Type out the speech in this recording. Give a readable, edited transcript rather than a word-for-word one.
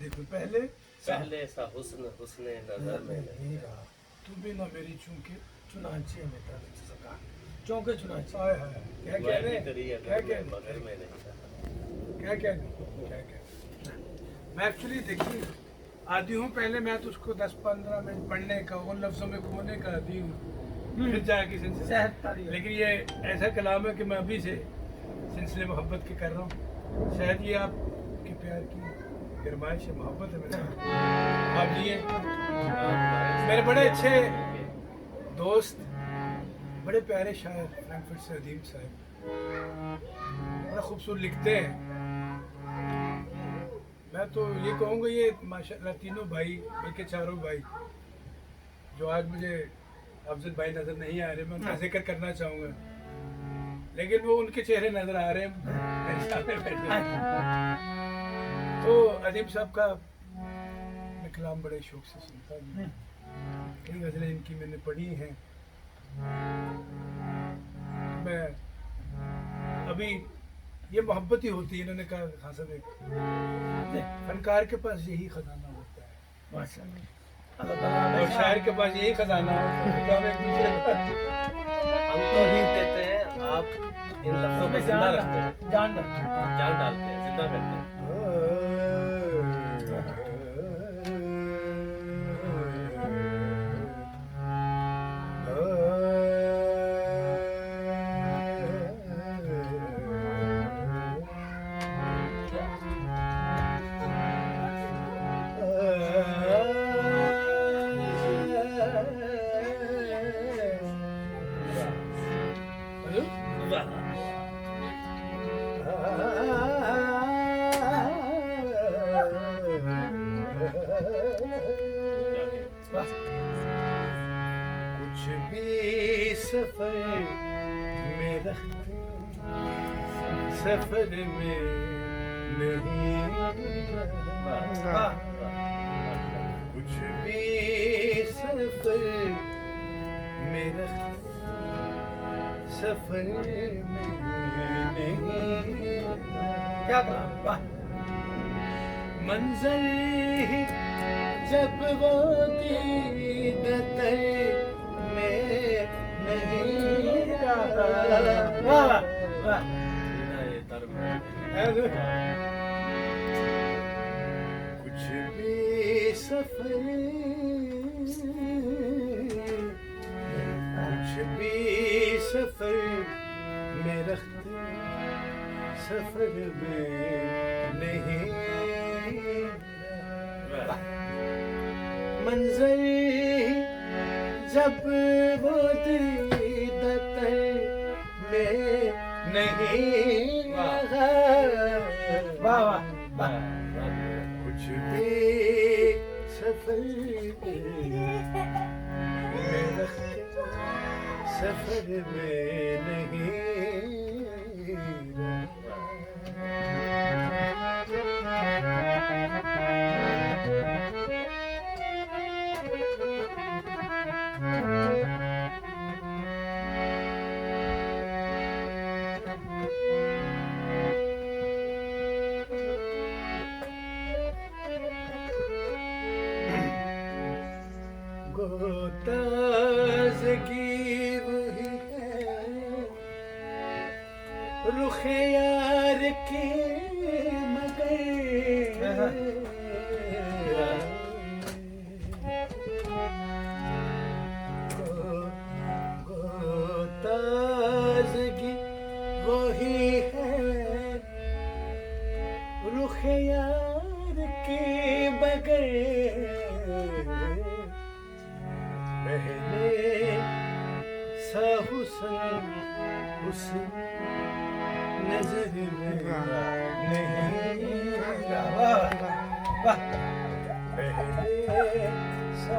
देखो पहले पहले ऐसा हुस्न हुस्ने नजर में नहीं रहा तू भी ना मेरी चूंकि चुनाची है बेटा सका चौंके चुनाची हाय हाय क्या कह रहे क्या क्या मगर में नहीं था क्या क्या मैं एक्चुअली देखिए आदि हूँ पहले मैं तो उसको 10-15 मिनट पढ़ने का उन लफ्जों में खोने का आदि हूँ फिर जाके किसी से लेकिन ये ऐसा कलाम है कि मैं अभी से सिलसिले मोहब्बत के कर रहा हूँ शायद ये आपके प्यार की फरमाइश है मोहब्बत है मेरे आप जिए मेरे बड़े अच्छे दोस्त बड़े प्यारे शायर फ्रैंकफर्ट से अदीम साहब बड़ा खूबसूरत लिखते हैं मैं तो ये कहूँगा ये माशाल्लाह तीनों भाई बल्कि चारों भाई जो आज मुझे अफजल भाई नज़र नहीं आ रहे मैं उनका जिक्र करना चाहूँगा लेकिन वो उनके चेहरे नज़र आ रहे हैं मेरे सामने बैठे तो अदीम साहब का मैं कलाम बड़े शौक से सुनता हूँ कई गज़लें इनकी मैंने पढ़ी हैं मैं अभी ये मोहब्बत ही होती है इन्होंने कहा खान साहब फनकार के पास यही खजाना होता है और शायर के पास यही खजाना होता है हम एक दूसरे हम तो लिख देते हैं आप इन लफ्जों में जिंदा रखते हैं जान डालते हैं जिंदा करते हैं कुछ भी सफर में रखते सफर में नहीं कुछ भी सफर में रखते सफर में नहीं क्या कलाम वाह मंजर ही जब वो दीदत में नहीं वाह वाह ये तर्म कुछ भी सफर कुछ भी सफर में रखते सफर में नहीं मंजर जब वो दीदत में नहीं वाह वाह कुछ भी सफर में रखते सफर में नहीं ताज़गी वही है रुख यार के ताज़गी वही है रुख यार के बगैर पहले सा हुस्न उस नजर में नहीं वाह वाह पहले सा